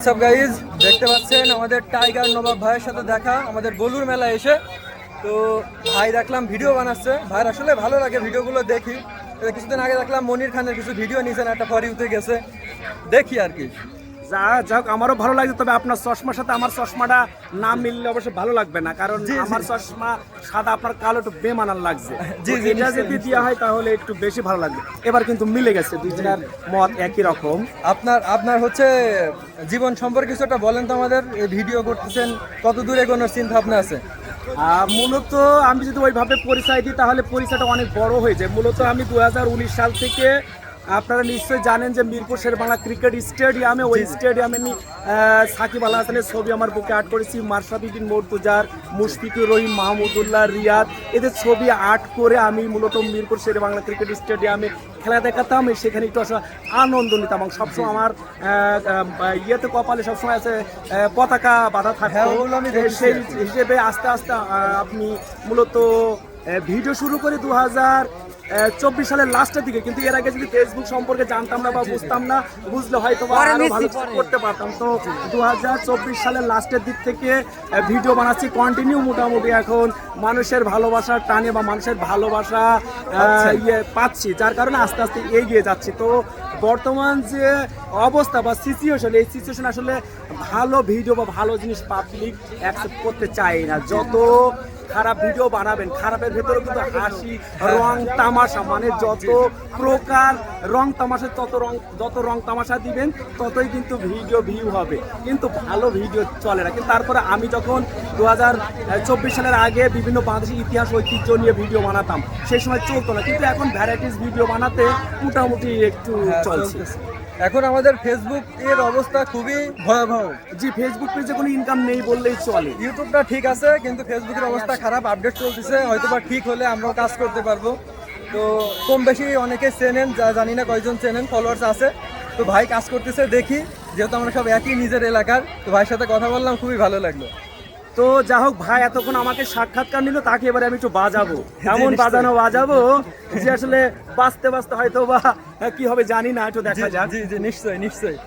সব গাইজ দেখতে পাচ্ছেন আমাদের টাইগার নবাব ভাইয়ের সাথে দেখা আমাদের বলুর মেলা এসে। তো ভাই দেখলাম ভিডিও বানাচ্ছে, ভাইয়ের আসলে ভালো লাগে ভিডিওগুলো দেখি। কিছুদিন আগে দেখলাম মনির খানের কিছু ভিডিও নিয়েছেন, একটা ফর ইউতে গেছে, দেখি আর কি। যাক আমারও ভালো লাগছে, তবে আপনার চশমার সাথে আমার চশমাটা না মিললে অবশ্যই ভালো লাগবে না, কারণ আমার চশমা সাদা, আপনার কালো একটু বেমানান লাগছে। এটা যদি দেওয়া হয় তাহলে একটু বেশি ভালো লাগবে। এবার কিন্তু মিলে গেছে, দুইজনের মত একই রকম। আপনার হচ্ছে জীবন সম্পর্কে কিছু একটা বলেন তো আমাদের। ভিডিও করতেছেন, কত দূর এগোনোর চিন্তা ভাবনা আছে? মূলত আমি যদি ওইভাবে পরিচয় দিই তাহলে পরিচয়টা অনেক বড় হয়ে যায়। মূলত আমি 2019 সাল থেকে, আপনারা নিশ্চয়ই জানেন যে মিরপুর শেরেবাংলা ক্রিকেট স্টেডিয়ামে, ওই স্টেডিয়ামে সাকিব আল হাসানের ছবি আমার বুকে আর্ট করেছি। মাশরাফি বিন মুর্তজার, মুশফিকুর রহিম, মাহমুদুল্লাহ, রিয়াদ, এদের ছবি আর্ট করে আমি মূলত মিরপুর শেরেবাংলা ক্রিকেট স্টেডিয়ামে খেলা দেখাতাম। সেখানে একটু আসলে আনন্দ নিতাম এবং সবসময় আমার ইয়েতে কপালে সবসময় আছে পতাকা বাঁধা থাকে। সেই হিসেবে আস্তে আস্তে আপনি মূলত ভিডিও শুরু করি 2024 সালের লাস্টের দিকে। কিন্তু এর আগে যদি ফেসবুক সম্পর্কে জানতাম না বা বুঝতাম না, বুঝলে হয়তো আরো ভালো করতে পারতাম। তো 2024 সালের লাস্টের দিক থেকে ভিডিও বানাচ্ছি কন্টিনিউ। মোটামুটি এখন মানুষের ভালোবাসার টানে বা মানুষের ভালোবাসা পাচ্ছি, যার কারণে আস্তে আস্তে এগিয়ে যাচ্ছি। তো বর্তমান যে অবস্থা বা সিচুয়েশন, এই সিচুয়েশন আসলে ভালো ভিডিও বা ভালো জিনিস পাবলিক অ্যাকসেপ্ট করতে চায় না। যত খারাপ ভিডিও বানাবেন, খারাপের ভেতরে কিন্তু হাসি, রং তামাশা, মানে যত প্রকার রং তামাশা, যত রং তামাশা দিবেন ততই কিন্তু ভিডিও ভিউ হবে, কিন্তু ভালো ভিডিও চলে না। কিন্তু তারপরে আমি যখন 2024 সালের আগে বিভিন্ন বাংলাদেশি ইতিহাস ঐতিহ্য নিয়ে ভিডিও বানাতাম, সেই সময় চলতো না, কিন্তু এখন ভ্যারাইটিস ভিডিও বানাতে মোটামুটি একটু চলছে। এখন আমাদের ফেসবুক এর অবস্থা খুবই ভয়াবহ। জি, ফেসবুক পেজে কোনো ইনকাম নেই বললেই চলে। ইউটিউবটা ঠিক আছে, কিন্তু ফেসবুকের অবস্থা খারাপ, আপডেট চলতেছে, হয়তোবা ঠিক হলে আমরাও কাজ করতে পারবো। তো কম বেশি অনেকে চেনেন, জানি না কয়জন চেনেন, ফলোয়ার্স আছে। তো ভাই কাজ করতেছে, দেখি, যেহেতু আমরা সব একই নিজের এলাকার, তো ভাইয়ের সাথে কথা বললাম, খুবই ভালো লাগলো। তো যা হোক, ভাই এতক্ষণ আমাকে সাক্ষাৎকার নিল, তাকে এবারে আমি একটু বাজাবো, এমন বাজাবো যে আসলে বাঁচতে বাঁচতে হয়তো বা কি হবে জানি না, একটু দেখা যাক। জি জি, নিশ্চয়ই নিশ্চয়ই।